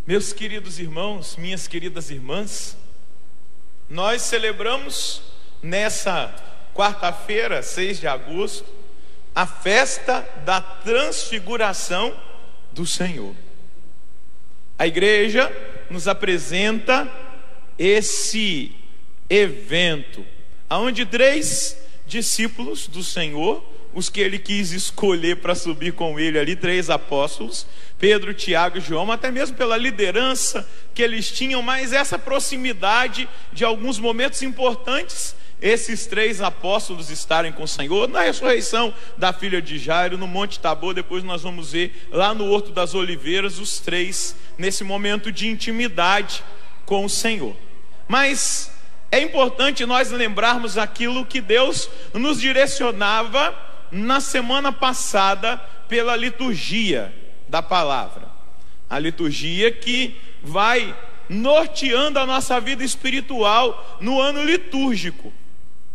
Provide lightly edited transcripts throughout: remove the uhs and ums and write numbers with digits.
Meus queridos irmãos, minhas queridas irmãs, nós celebramos nessa quarta-feira, 6 de agosto, a festa da transfiguração do Senhor. A igreja nos apresenta esse evento, onde 3 discípulos do Senhor, os que ele quis escolher para subir com ele ali, 3 apóstolos, Pedro, Tiago e João, até mesmo pela liderança que eles tinham, mas essa proximidade de alguns momentos importantes, esses 3 apóstolos estarem com o Senhor, na ressurreição da filha de Jairo, no Monte Tabor. Depois nós vamos ver lá no Horto das Oliveiras, os 3 nesse momento de intimidade com o Senhor. Mas é importante nós lembrarmos aquilo que Deus nos direcionava na semana passada pela liturgia da palavra, a liturgia que vai norteando a nossa vida espiritual no ano litúrgico,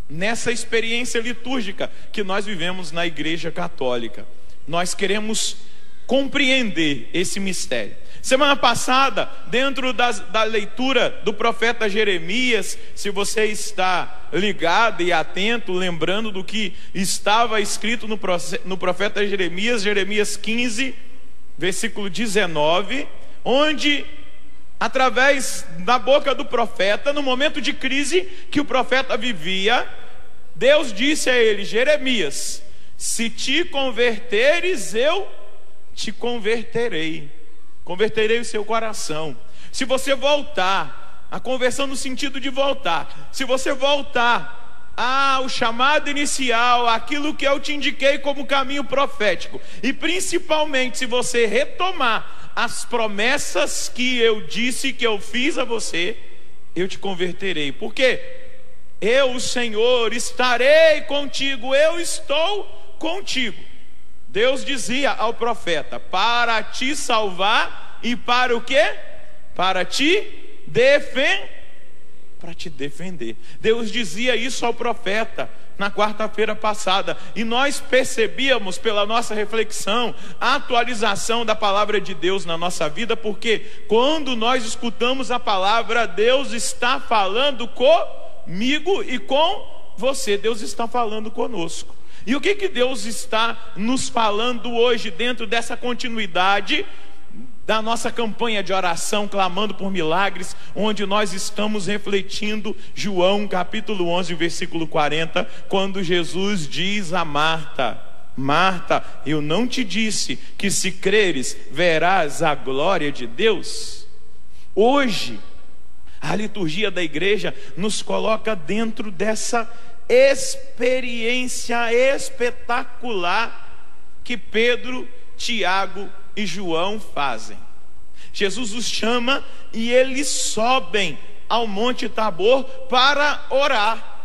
nessa experiência litúrgica que nós vivemos na Igreja Católica. Nós queremos compreender esse mistério. Semana passada, dentro da leitura do profeta Jeremias, se você está ligado e atento, lembrando do que estava escrito no profeta Jeremias, Jeremias 15, versículo 19, onde, através da boca do profeta, no momento de crise que o profeta vivia, Deus disse a ele: Jeremias, se te converteres, eu te converterei. Converterei o seu coração. Se você voltar, a conversão no sentido de voltar, se você voltar ao chamado inicial, aquilo que eu te indiquei como caminho profético, e principalmente se você retomar as promessas que eu disse que eu fiz a você, eu te converterei. Porque eu, o Senhor, estarei contigo, eu estou contigo. Deus dizia ao profeta: para te salvar e para o quê? Para te defender. Deus dizia isso ao profeta na quarta-feira passada, e nós percebíamos pela nossa reflexão a atualização da palavra de Deus na nossa vida, porque quando nós escutamos a palavra, Deus está falando comigo e com você. Deus está falando conosco. E o que Deus está nos falando hoje, dentro dessa continuidade da nossa campanha de oração, clamando por milagres, onde nós estamos refletindo João capítulo 11, versículo 40, quando Jesus diz a Marta: Marta, eu não te disse que se creres verás a glória de Deus? Hoje, a liturgia da igreja nos coloca dentro dessa experiência espetacular que Pedro, Tiago e João fazem. Jesus os chama e eles sobem ao Monte Tabor para orar.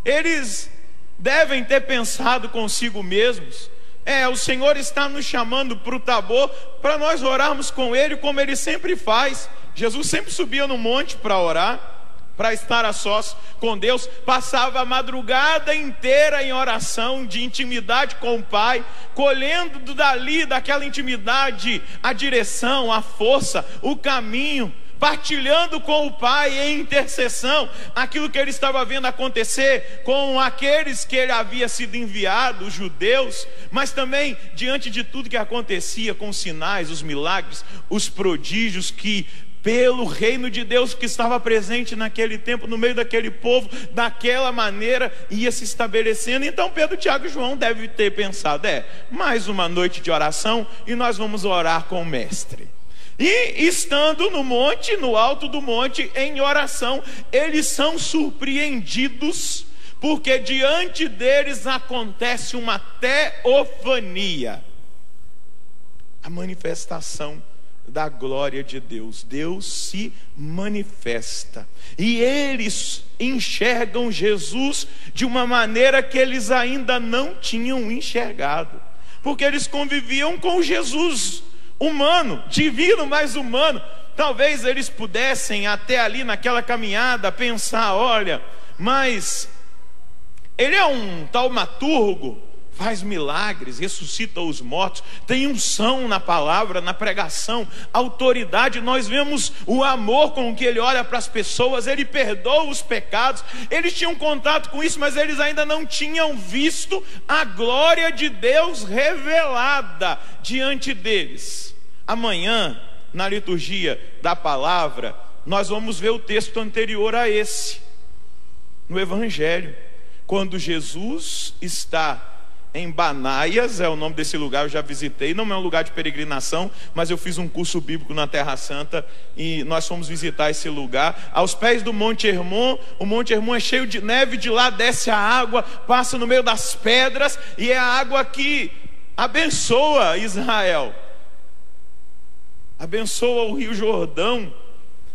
Eles devem ter pensado consigo mesmos: o Senhor está nos chamando para o Tabor para nós orarmos com Ele, como Ele sempre faz. Jesus sempre subia no monte para orar, para estar a sós com Deus, passava a madrugada inteira em oração, de intimidade com o Pai, colhendo dali, daquela intimidade, a direção, a força, o caminho, partilhando com o Pai em intercessão, aquilo que ele estava vendo acontecer com aqueles que ele havia sido enviado, os judeus, mas também diante de tudo que acontecia, com os sinais, os milagres, os prodígios que pelo reino de Deus que estava presente naquele tempo, no meio daquele povo, daquela maneira ia se estabelecendo. Então Pedro, Tiago e João devem ter pensado: mais uma noite de oração e nós vamos orar com o mestre. E estando no monte, no alto do monte, em oração, eles são surpreendidos, porque diante deles acontece uma teofania, a manifestação da glória de Deus. Deus se manifesta e eles enxergam Jesus de uma maneira que eles ainda não tinham enxergado, porque eles conviviam com Jesus humano, divino, mas humano. Talvez eles pudessem até ali naquela caminhada pensar: olha, mas ele é um taumaturgo, faz milagres, ressuscita os mortos, tem unção na palavra, na pregação, autoridade. Nós vemos o amor com que ele olha para as pessoas, ele perdoa os pecados. Eles tinham contato com isso, mas eles ainda não tinham visto a glória de Deus revelada diante deles. Amanhã, na liturgia da palavra, nós vamos ver o texto anterior a esse, no Evangelho, quando Jesus está em Banaias, é o nome desse lugar, eu já visitei, não é um lugar de peregrinação, mas eu fiz um curso bíblico na Terra Santa, e nós fomos visitar esse lugar, aos pés do Monte Hermon. O Monte Hermon é cheio de neve, de lá desce a água, passa no meio das pedras, e é a água que abençoa Israel, abençoa o Rio Jordão,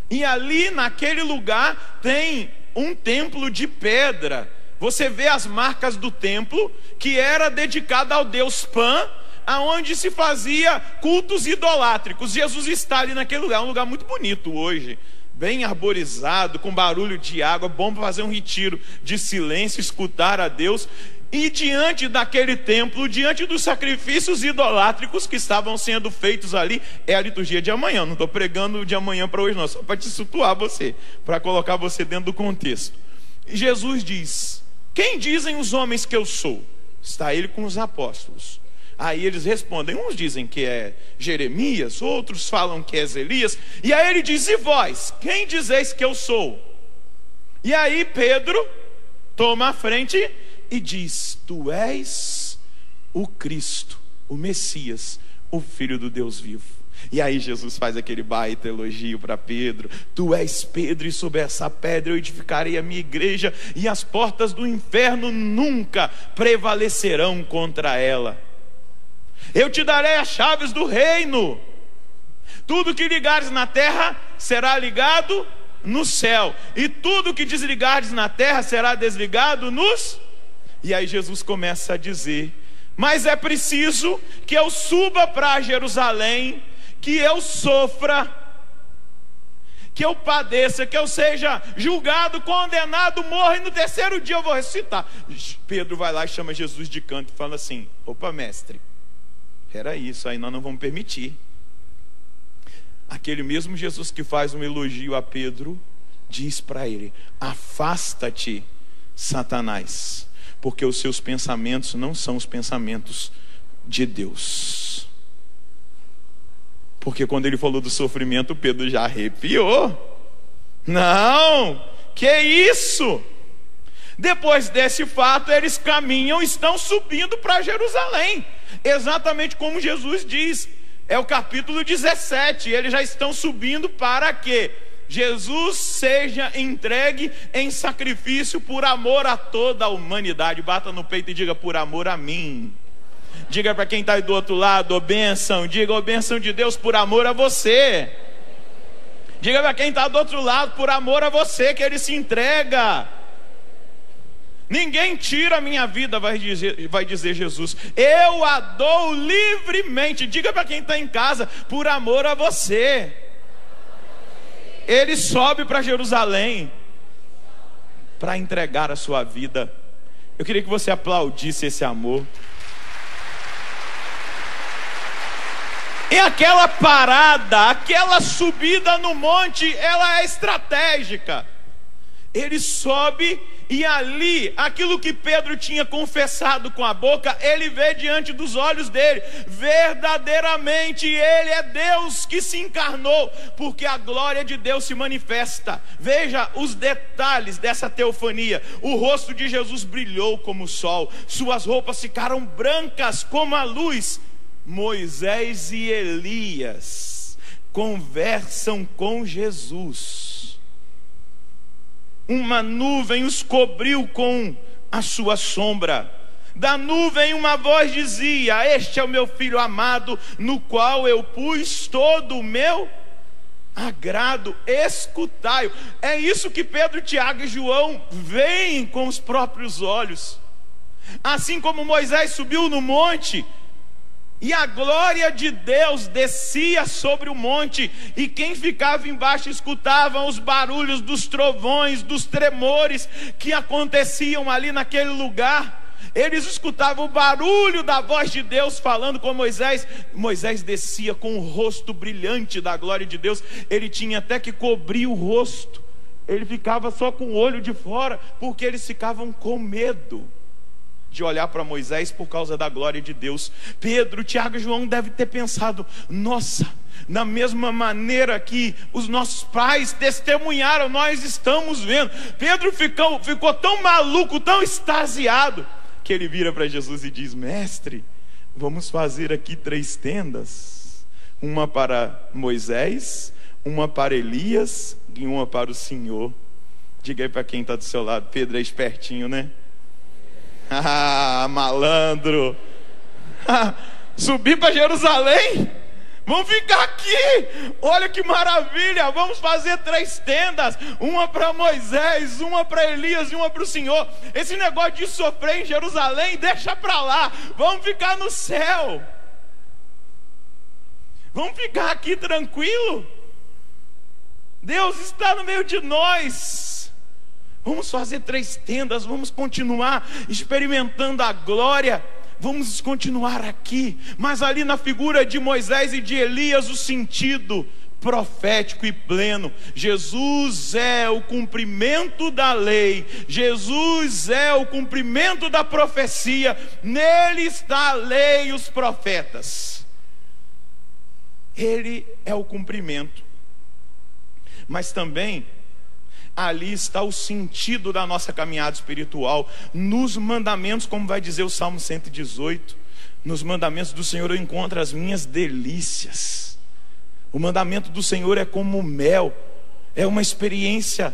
e ali naquele lugar tem um templo de pedra. Você vê as marcas do templo, que era dedicado ao deus Pan, aonde se fazia cultos idolátricos. Jesus está ali naquele lugar, um lugar muito bonito hoje, bem arborizado, com barulho de água, bom para fazer um retiro de silêncio, escutar a Deus. E diante daquele templo, diante dos sacrifícios idolátricos que estavam sendo feitos ali, é a liturgia de amanhã. Não estou pregando de amanhã para hoje não, só para te situar você, para colocar você dentro do contexto. E Jesus diz: quem dizem os homens que eu sou? Está ele com os apóstolos. Aí eles respondem, uns dizem que é Jeremias, outros falam que é Elias. E aí ele diz: e vós, quem dizeis que eu sou? E aí Pedro toma a frente e diz: tu és o Cristo, o Messias, o Filho do Deus vivo. E aí Jesus faz aquele baita elogio para Pedro: tu és Pedro, e sobre essa pedra eu edificarei a minha igreja, e as portas do inferno nunca prevalecerão contra ela. Eu te darei as chaves do reino. Tudo que ligares na terra será ligado no céu, e tudo que desligares na terra será desligado nos... E aí Jesus começa a dizer: mas é preciso que eu suba para Jerusalém, que eu sofra, que eu padeça, que eu seja julgado, condenado, morra, e no terceiro dia eu vou ressuscitar. Pedro vai lá e chama Jesus de canto e fala assim: opa, mestre, era isso aí, nós não vamos permitir. Aquele mesmo Jesus que faz um elogio a Pedro diz para ele: afasta-te, Satanás, porque os seus pensamentos não são os pensamentos de Deus. Porque quando ele falou do sofrimento, Pedro já arrepiou. Não, que isso? Depois desse fato, eles caminham, estão subindo para Jerusalém, exatamente como Jesus diz. É o capítulo 17, eles já estão subindo para quê? Jesus seja entregue em sacrifício por amor a toda a humanidade. Bata no peito e diga: por amor a mim. Diga para quem está aí do outro lado: ô bênção. Diga: ô bênção de Deus, por amor a você. Diga para quem está do outro lado: por amor a você que ele se entrega. Ninguém tira a minha vida, vai dizer Jesus, eu a dou livremente. Diga para quem está em casa: por amor a você. Ele sobe para Jerusalém para entregar a sua vida. Eu queria que você aplaudisse esse amor. E aquela parada, aquela subida no monte, ela é estratégica. Ele sobe e ali, aquilo que Pedro tinha confessado com a boca, ele vê diante dos olhos dele. Verdadeiramente ele é Deus que se encarnou, porque a glória de Deus se manifesta. Veja os detalhes dessa teofania. O rosto de Jesus brilhou como o sol, suas roupas ficaram brancas como a luz. Moisés e Elias conversam com Jesus. Uma nuvem os cobriu com a sua sombra. Da nuvem uma voz dizia: este é o meu filho amado, no qual eu pus todo o meu agrado, escutai-o. É isso que Pedro, Tiago e João veem com os próprios olhos. Assim como Moisés subiu no monte e a glória de Deus descia sobre o monte, e quem ficava embaixo escutava os barulhos dos trovões, dos tremores que aconteciam ali naquele lugar. Eles escutavam o barulho da voz de Deus falando com Moisés. Moisés descia com o rosto brilhante da glória de Deus. Ele tinha até que cobrir o rosto. Ele ficava só com o olho de fora, porque eles ficavam com medo de olhar para Moisés por causa da glória de Deus. Pedro, Tiago e João devem ter pensado: nossa, na mesma maneira que os nossos pais testemunharam, nós estamos vendo. Pedro ficou tão maluco, tão extasiado, que ele vira para Jesus e diz: mestre, vamos fazer aqui 3 tendas, uma para Moisés, uma para Elias e uma para o Senhor. Diga aí para quem está do seu lado: Pedro é espertinho, né? Ah, malandro. Subir para Jerusalém? Vamos ficar aqui. Olha que maravilha. Vamos fazer 3 tendas, uma para Moisés, uma para Elias e uma para o Senhor. Esse negócio de sofrer em Jerusalém, deixa para lá. Vamos ficar no céu. Vamos ficar aqui tranquilo. Deus está no meio de nós. Vamos fazer 3 tendas, vamos continuar experimentando a glória, vamos continuar aqui. Mas ali na figura de Moisés e de Elias, o sentido profético e pleno. Jesus é o cumprimento da lei, Jesus é o cumprimento da profecia. Nele está a lei e os profetas. Ele é o cumprimento. Mas também ali está o sentido da nossa caminhada espiritual. Nos mandamentos, como vai dizer o Salmo 118, nos mandamentos do Senhor eu encontro as minhas delícias. O mandamento do Senhor é como mel, é uma experiência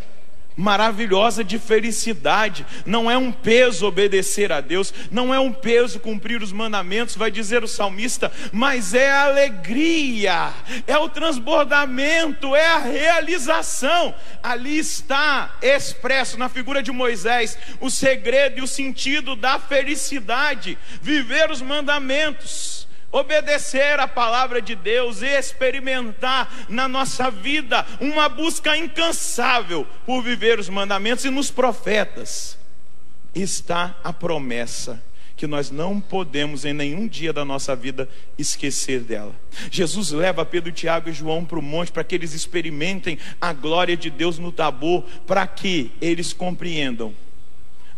maravilhosa de felicidade. Não é um peso obedecer a Deus, não é um peso cumprir os mandamentos, vai dizer o salmista, mas é a alegria, é o transbordamento, é a realização. Ali está expresso na figura de Moisés o segredo e o sentido da felicidade: viver os mandamentos, obedecer a palavra de Deus e experimentar na nossa vida uma busca incansável por viver os mandamentos. E nos profetas está a promessa que nós não podemos em nenhum dia da nossa vida esquecer dela. Jesus leva Pedro, Tiago e João para o monte para que eles experimentem a glória de Deus no Tabor, para que eles compreendam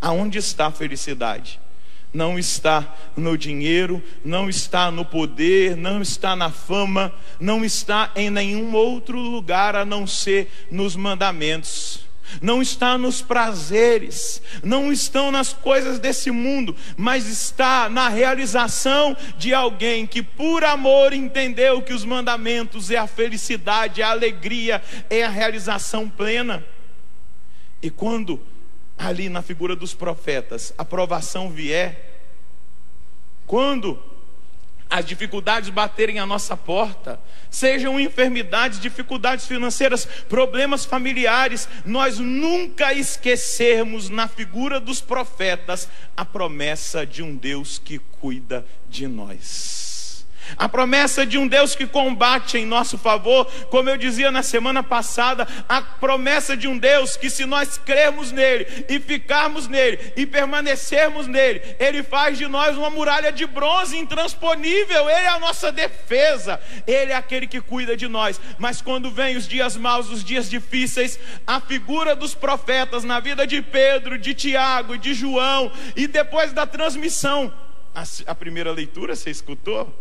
aonde está a felicidade. Não está no dinheiro, não está no poder, não está na fama, não está em nenhum outro lugar a não ser nos mandamentos. Não está nos prazeres, não estão nas coisas desse mundo, mas está na realização de alguém que por amor entendeu que os mandamentos é a felicidade, a alegria, é a realização plena. E quando ali na figura dos profetas a provação vier, quando as dificuldades baterem à nossa porta, sejam enfermidades, dificuldades financeiras, problemas familiares, nós nunca esquecermos na figura dos profetas a promessa de um Deus que cuida de nós. A promessa de um Deus que combate em nosso favor, como eu dizia na semana passada, a promessa de um Deus que, se nós crermos nele e ficarmos nele e permanecermos nele, ele faz de nós uma muralha de bronze intransponível. Ele é a nossa defesa, ele é aquele que cuida de nós. Mas quando vem os dias maus, os dias difíceis, a figura dos profetas na vida de Pedro, de Tiago e de João, e depois da transmissão, a primeira leitura você escutou?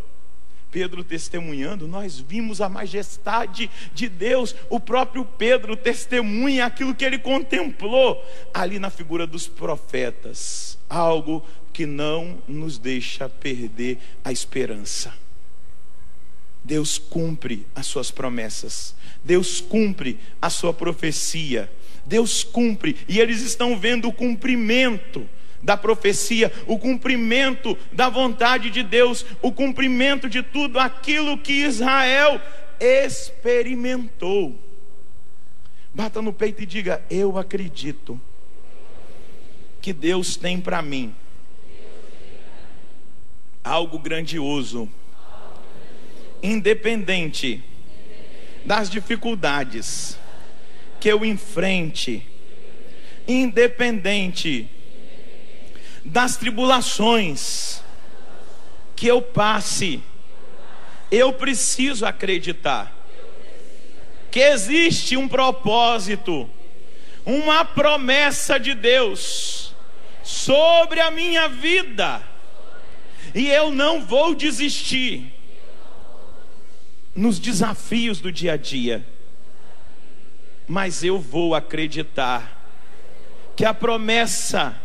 Pedro testemunhando, nós vimos a majestade de Deus. O próprio Pedro testemunha aquilo que ele contemplou ali na figura dos profetas, algo que não nos deixa perder a esperança. Deus cumpre as suas promessas, Deus cumpre a sua profecia, Deus cumpre, e eles estão vendo o cumprimento da profecia, o cumprimento da vontade de Deus, o cumprimento de tudo aquilo que Israel experimentou. Bata no peito e diga: eu acredito que Deus tem para mim algo grandioso, independente das dificuldades que eu enfrente, independente das tribulações que eu passe, eu preciso acreditar que existe um propósito, uma promessa de Deus sobre a minha vida, e eu não vou desistir nos desafios do dia a dia, mas eu vou acreditar que a promessa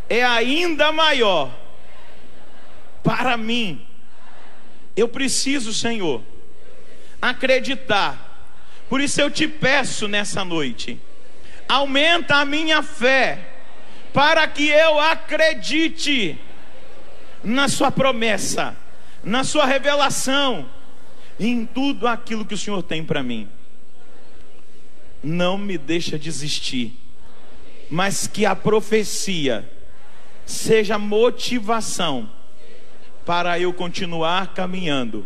é ainda maior para mim. Eu preciso, Senhor, acreditar. Por isso eu te peço nessa noite, aumenta a minha fé, para que eu acredite na sua promessa, na sua revelação, e em tudo aquilo que o Senhor tem para mim. Não me deixa desistir, mas que a profecia seja motivação para eu continuar caminhando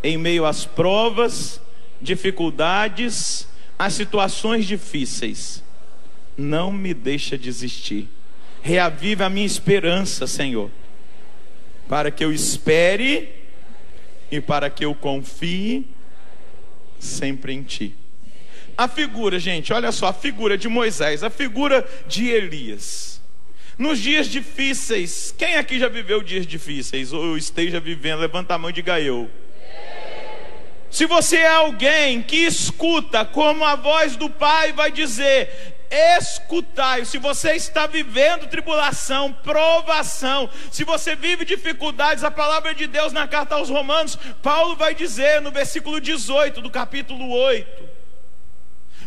em meio às provas, dificuldades, às situações difíceis. Não me deixa desistir. Reaviva a minha esperança, Senhor, para que eu espere e para que eu confie sempre em Ti. A figura, gente, olha só, a figura de Moisés, a figura de Elias. Nos dias difíceis, quem aqui já viveu dias difíceis, ou esteja vivendo, levanta a mão e diga eu. Se você é alguém que escuta, como a voz do Pai vai dizer, escutai. Se você está vivendo tribulação, provação, se você vive dificuldades, a palavra de Deus na carta aos Romanos, Paulo vai dizer no versículo 18 do capítulo 8: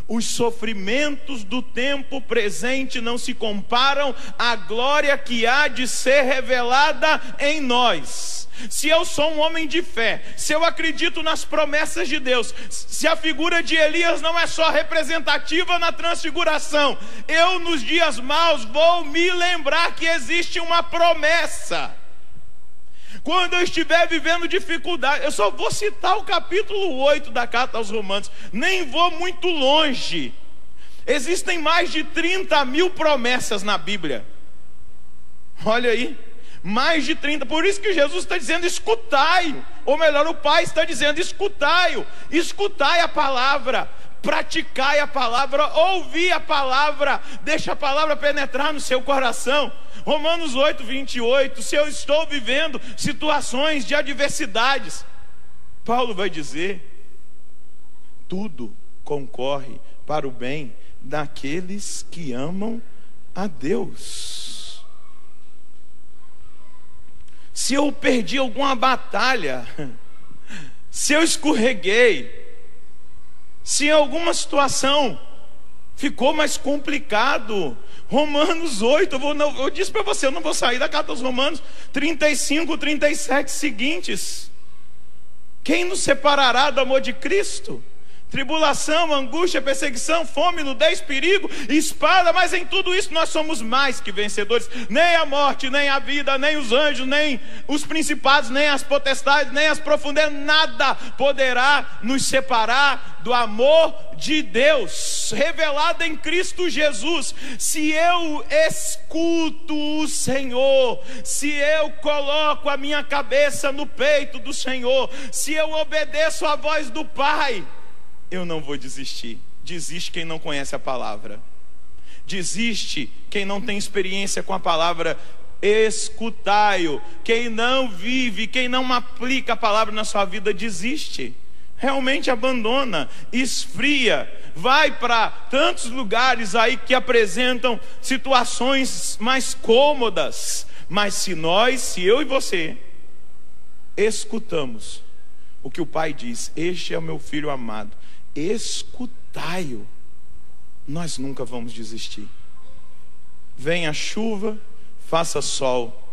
os sofrimentos do tempo presente não se comparam à glória que há de ser revelada em nós. Se eu sou um homem de fé, se eu acredito nas promessas de Deus, se a figura de Elias não é só representativa na transfiguração, eu nos dias maus vou me lembrar que existe uma promessa. Quando eu estiver vivendo dificuldade, eu só vou citar o capítulo 8 da carta aos Romanos, nem vou muito longe. Existem mais de 30 mil promessas na Bíblia. Olha aí, mais de 30, por isso que Jesus está dizendo escutai-o, ou melhor, o Pai está dizendo escutai-o, escutai a palavra, praticai a palavra, ouvi a palavra, deixa a palavra penetrar no seu coração. Romanos 8, 28, se eu estou vivendo situações de adversidades, Paulo vai dizer, tudo concorre para o bem daqueles que amam a Deus. Se eu perdi alguma batalha, se eu escorreguei, se em alguma situação ficou mais complicado, Romanos 8, eu disse para você, eu não vou sair da carta aos Romanos 35, 37 seguintes. Quem nos separará do amor de Cristo? Tribulação, angústia, perseguição, fome, nudez, perigo, espada, mas em tudo isso nós somos mais que vencedores. Nem a morte, nem a vida, nem os anjos, nem os principados, nem as potestades, nem as profundezas, nada poderá nos separar do amor de Deus, revelado em Cristo Jesus. Se eu escuto o Senhor, se eu coloco a minha cabeça no peito do Senhor, se eu obedeço à voz do Pai, eu não vou desistir. Desiste quem não conhece a palavra. Desiste quem não tem experiência com a palavra. Escutai-o. Quem não vive, quem não aplica a palavra na sua vida, desiste. Realmente abandona, esfria, vai para tantos lugares aí que apresentam situações mais cômodas. Mas se eu e você escutamos o que o Pai diz, este é o meu filho amado, escutai-o, nós nunca vamos desistir. Venha chuva, faça sol,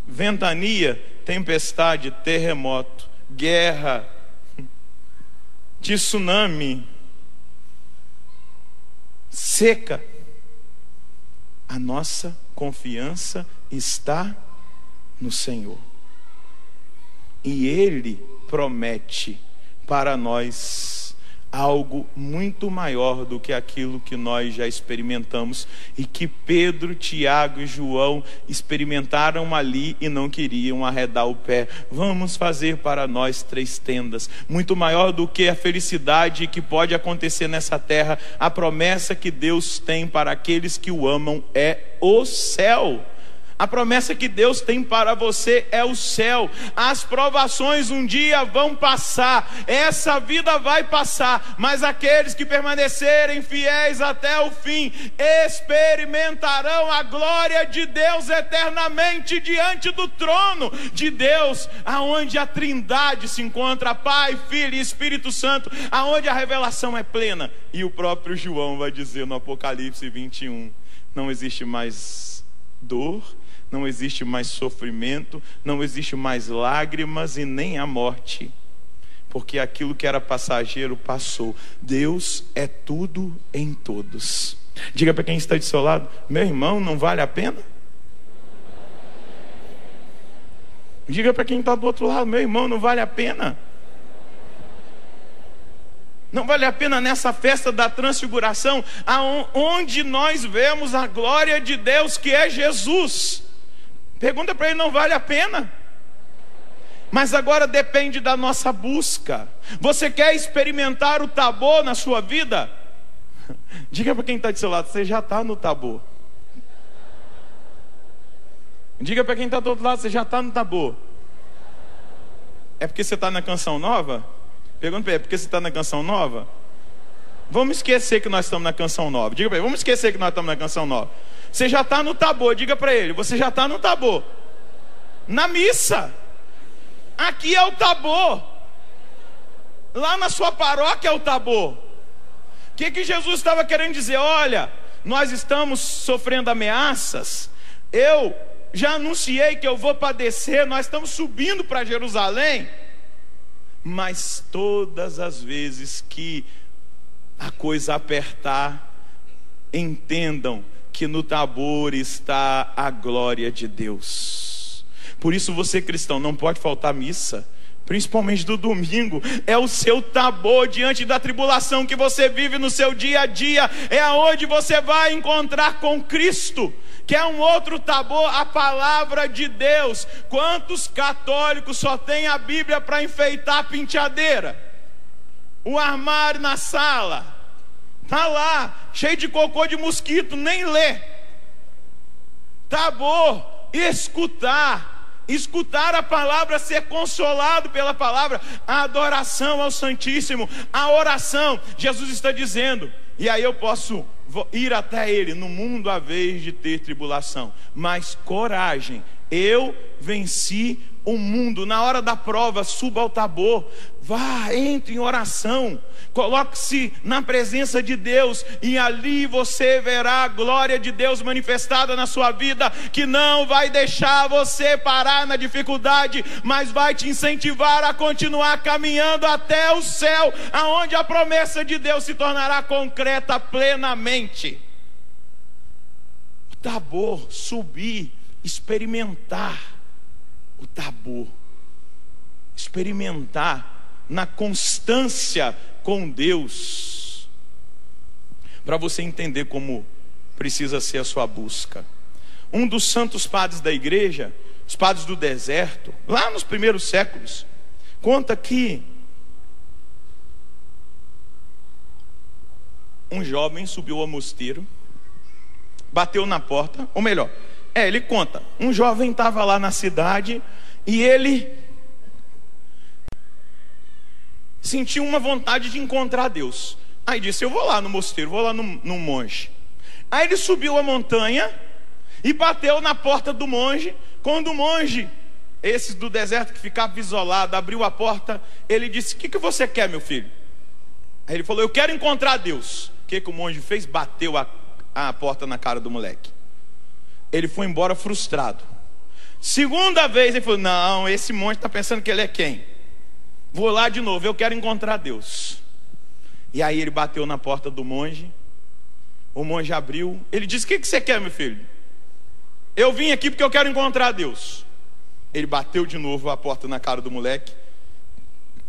ventania, tempestade, terremoto, guerra, tsunami, seca, a nossa confiança está no Senhor, e Ele promete para nós algo muito maior do que aquilo que nós já experimentamos e que Pedro, Tiago e João experimentaram ali e não queriam arredar o pé. Vamos fazer para nós 3 tendas. Muito maior do que a felicidade que pode acontecer nessa terra, a promessa que Deus tem para aqueles que o amam é o céu. A promessa que Deus tem para você é o céu. As provações um dia vão passar, essa vida vai passar, mas aqueles que permanecerem fiéis até o fim experimentarão a glória de Deus eternamente diante do trono de Deus, aonde a Trindade se encontra, Pai, Filho e Espírito Santo, aonde a revelação é plena. E o próprio João vai dizer no Apocalipse 21, não existe mais dor, não existe mais sofrimento, não existe mais lágrimas e nem a morte, porque aquilo que era passageiro passou. Deus é tudo em todos. Diga para quem está do seu lado: meu irmão, não vale a pena? Diga para quem está do outro lado: meu irmão, não vale a pena? Não vale a pena nessa festa da transfiguração, onde nós vemos a glória de Deus, que é Jesus. Pergunta para ele: não vale a pena? Mas agora depende da nossa busca. Você quer experimentar o Tabor na sua vida? Diga para quem está do seu lado: você já está no Tabor. Diga para quem está do outro lado: você já está no Tabor. É porque você está na canção nova? Pergunta para ele: é porque você está na canção nova? Vamos esquecer que nós estamos na canção nova. Diga para ele: vamos esquecer que nós estamos na canção nova. Você já está no Tabor. Diga para ele: você já está no Tabor. Na missa. Aqui é o Tabor. Lá na sua paróquia é o Tabor. O que Jesus estava querendo dizer? Olha, nós estamos sofrendo ameaças. Eu já anunciei que eu vou padecer. Nós estamos subindo para Jerusalém. Mas todas as vezes que a coisa apertar, entendam que no Tabor está a glória de Deus. Por isso você, cristão, não pode faltar missa, principalmente do domingo. É o seu Tabor diante da tribulação que você vive no seu dia a dia. É aonde você vai encontrar com Cristo. Que é um outro Tabor, a palavra de Deus. Quantos católicos só têm a Bíblia para enfeitar a penteadeira? O armário na sala está lá, cheio de cocô de mosquito, nem lê. Tabor, escutar a palavra, ser consolado pela palavra, a adoração ao Santíssimo, a oração. Jesus está dizendo, e aí eu posso ir até Ele: no mundo há vez de ter tribulação, mas coragem, eu venci o mundo. Na hora da prova, suba ao Tabor, vá, entre em oração, coloque-se na presença de Deus, e ali você verá a glória de Deus manifestada na sua vida, que não vai deixar você parar na dificuldade, mas vai te incentivar a continuar caminhando até o céu, aonde a promessa de Deus se tornará concreta plenamente. O Tabor, subir, experimentar o Tabor, experimentar na constância com Deus, para você entender como precisa ser a sua busca. Um dos santos padres da igreja, os padres do deserto, lá nos primeiros séculos, conta que um jovem subiu ao mosteiro, bateu na porta, ou melhor, ele conta, um jovem estava lá na cidade e ele sentiu uma vontade de encontrar Deus. Aí disse: eu vou lá no mosteiro, vou lá no monge. Aí ele subiu a montanha e bateu na porta do monge. Quando o monge, esse do deserto que ficava isolado, abriu a porta, ele disse: o que você quer, meu filho? Aí ele falou: eu quero encontrar Deus. O que o monge fez? Bateu a porta na cara do moleque. Ele foi embora frustrado. Segunda vez ele falou: não, esse monge está pensando que ele é quem? Vou lá de novo, eu quero encontrar Deus. E aí ele bateu na porta do monge. O monge abriu. Ele disse: o que você quer, meu filho? Eu vim aqui porque eu quero encontrar Deus. Ele bateu de novo a porta na cara do moleque.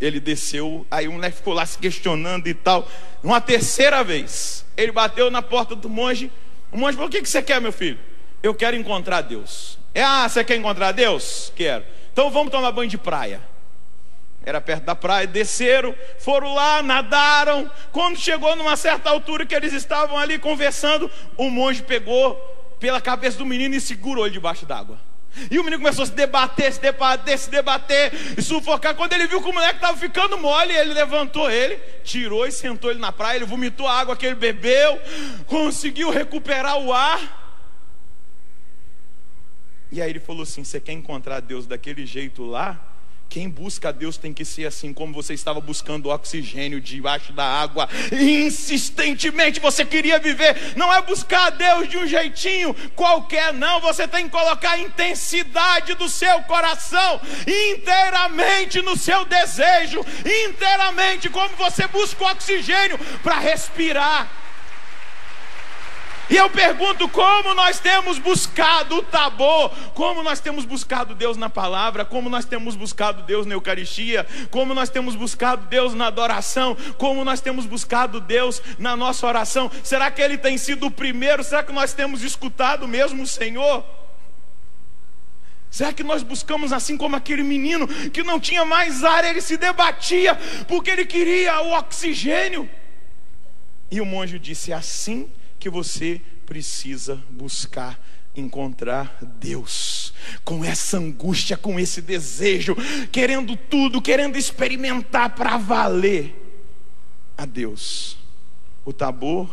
Ele desceu, aí o moleque ficou lá se questionando e tal. Uma terceira vez, ele bateu na porta do monge. O monge falou: o que você quer, meu filho? Eu quero encontrar Deus. Você quer encontrar Deus? Quero. Então vamos tomar banho de praia. Era perto da praia, desceram, foram lá, nadaram. Quando chegou numa certa altura que eles estavam ali conversando, o monge pegou pela cabeça do menino e segurou ele debaixo d'água. E o menino começou a se debater, e sufocar. Quando ele viu que o moleque estava ficando mole, ele levantou ele, tirou e sentou ele na praia. Ele vomitou a água que ele bebeu, conseguiu recuperar o ar. E aí ele falou assim: você quer encontrar Deus daquele jeito lá? Quem busca a Deus tem que ser assim, como você estava buscando oxigênio debaixo da água. Insistentemente você queria viver. Não é buscar a Deus de um jeitinho qualquer, não. Você tem que colocar a intensidade do seu coração inteiramente no seu desejo, inteiramente, como você busca o oxigênio para respirar. E eu pergunto: como nós temos buscado o Tabor? Como nós temos buscado Deus na palavra? Como nós temos buscado Deus na Eucaristia? Como nós temos buscado Deus na adoração? Como nós temos buscado Deus na nossa oração? Será que Ele tem sido o primeiro? Será que nós temos escutado mesmo o Senhor? Será que nós buscamos assim como aquele menino que não tinha mais ar? Ele se debatia porque ele queria o oxigênio. E o monge disse: é assim que você precisa buscar encontrar Deus, com essa angústia, com esse desejo, querendo tudo, querendo experimentar para valer a Deus. O Tabor,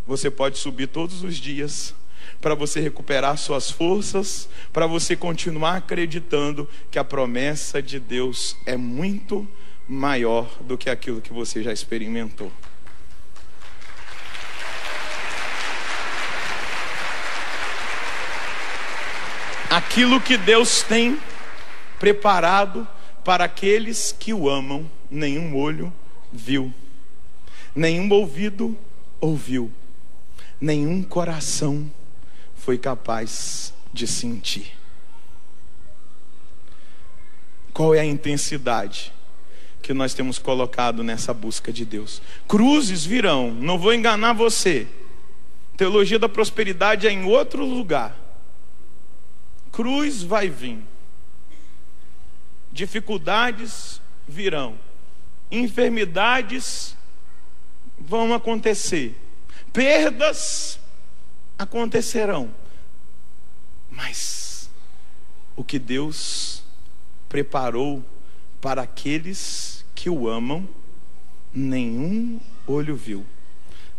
você pode subir todos os dias, para você recuperar suas forças, para você continuar acreditando que a promessa de Deus é muito maior do que aquilo que você já experimentou. Aquilo que Deus tem preparado para aqueles que o amam, nenhum olho viu, nenhum ouvido ouviu, nenhum coração foi capaz de sentir. Qual é a intensidade que nós temos colocado nessa busca de Deus? Cruzes virão, não vou enganar você. Teologia da prosperidade é em outro lugar. Cruz vai vir, dificuldades virão, enfermidades vão acontecer, perdas acontecerão, mas o que Deus preparou para aqueles que o amam, nenhum olho viu,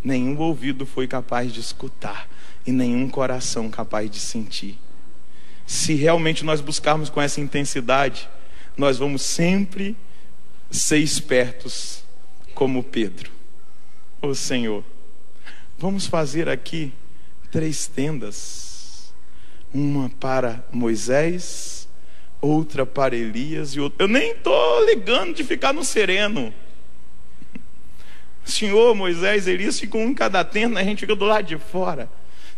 nenhum ouvido foi capaz de escutar e nenhum coração capaz de sentir. Se realmente nós buscarmos com essa intensidade, nós vamos sempre ser espertos como Pedro. Ô Senhor, vamos fazer aqui 3 tendas, uma para Moisés, outra para Elias e outra. Eu nem estou ligando de ficar no sereno. Senhor, Moisés, Elias ficam um em cada tenda, a gente fica do lado de fora.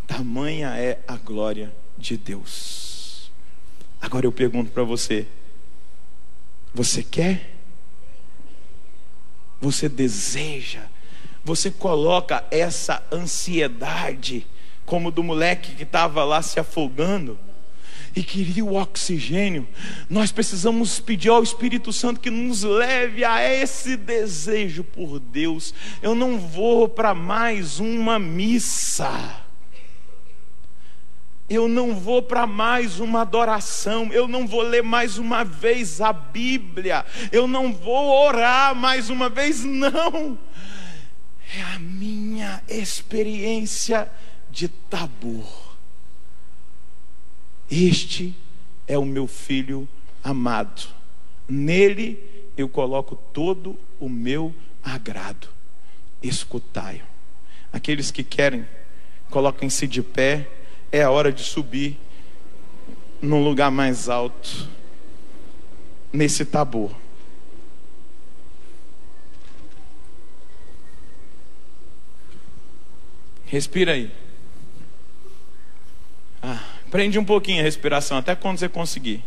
Tamanha é a glória de Deus. Agora eu pergunto para você: você quer? Você deseja? Você coloca essa ansiedade como do moleque que estava lá se afogando e queria o oxigênio? Nós precisamos pedir ao Espírito Santo que nos leve a esse desejo por Deus. Eu não vou para mais uma missa, eu não vou para mais uma adoração, eu não vou ler mais uma vez a Bíblia, eu não vou orar mais uma vez, não. É a minha experiência de Tabor. Este é o meu filho amado, nele eu coloco todo o meu agrado. Escutai-o. Aqueles que querem, coloquem-se de pé. É a hora de subir num lugar mais alto, nesse Tabor. Respira aí. Prende um pouquinho a respiração, até quando você conseguir.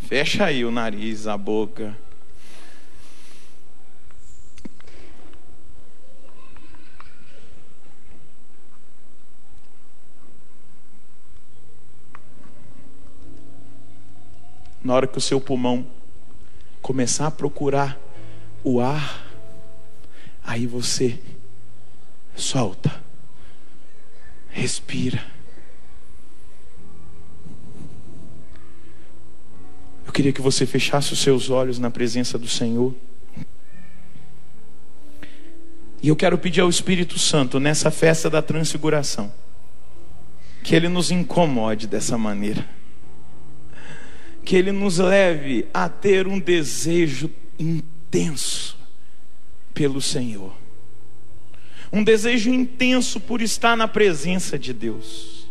Fecha aí o nariz, a boca. Na hora que o seu pulmão começar a procurar o ar, aí você solta, respira. Eu queria que você fechasse os seus olhos na presença do Senhor. E eu quero pedir ao Espírito Santo, nessa festa da transfiguração, que Ele nos incomode dessa maneira, que Ele nos leve a ter um desejo intenso pelo Senhor, um desejo intenso por estar na presença de Deus,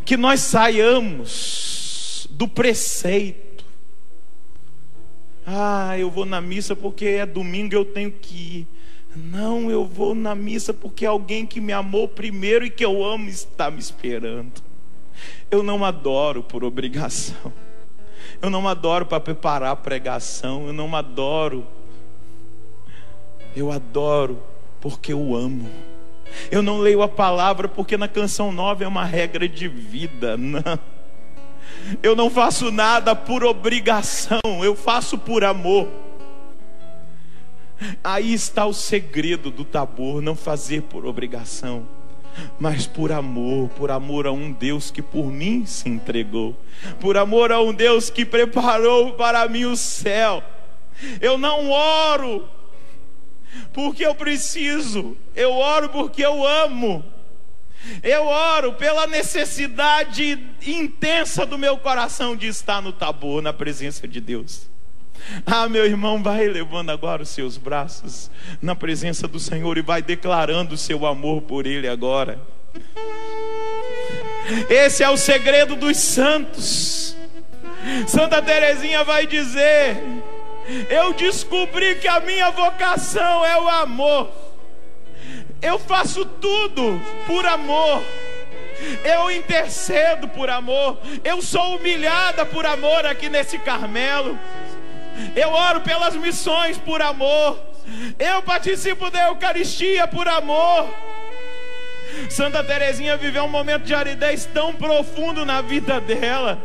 que nós saiamos do preceito: eu vou na missa porque é domingo, eu tenho que ir. Não, eu vou na missa porque alguém que me amou primeiro e que eu amo está me esperando. Eu não adoro por obrigação, eu não adoro para preparar a pregação, eu não adoro, eu adoro porque eu amo. Eu não leio a palavra porque na canção nova é uma regra de vida. Não, eu não faço nada por obrigação, eu faço por amor. Aí está o segredo do Tabor: não fazer por obrigação, mas por amor a um Deus que por mim se entregou, por amor a um Deus que preparou para mim o céu. Eu não oro porque eu preciso, eu oro porque eu amo. Eu oro pela necessidade intensa do meu coração de estar no Tabor, na presença de Deus. Meu irmão, vai levando agora os seus braços na presença do Senhor e vai declarando o seu amor por Ele agora. Esse é o segredo dos santos. Santa Teresinha vai dizer: eu descobri que a minha vocação é o amor. Eu faço tudo por amor. Eu intercedo por amor. Eu sou humilhada por amor aqui nesse Carmelo. Eu oro pelas missões por amor. Eu participo da Eucaristia por amor. Santa Teresinha viveu um momento de aridez tão profundo na vida dela.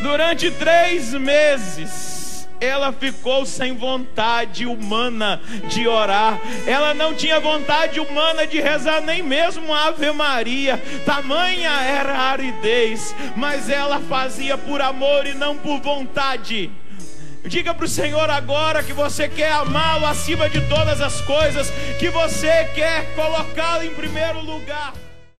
Durante 3 meses ela ficou sem vontade humana de orar. Ela não tinha vontade humana de rezar nem mesmo a Ave Maria. Tamanha era a aridez, mas ela fazia por amor e não por vontade. Diga para o Senhor agora que você quer amá-lo acima de todas as coisas, que você quer colocá-lo em primeiro lugar.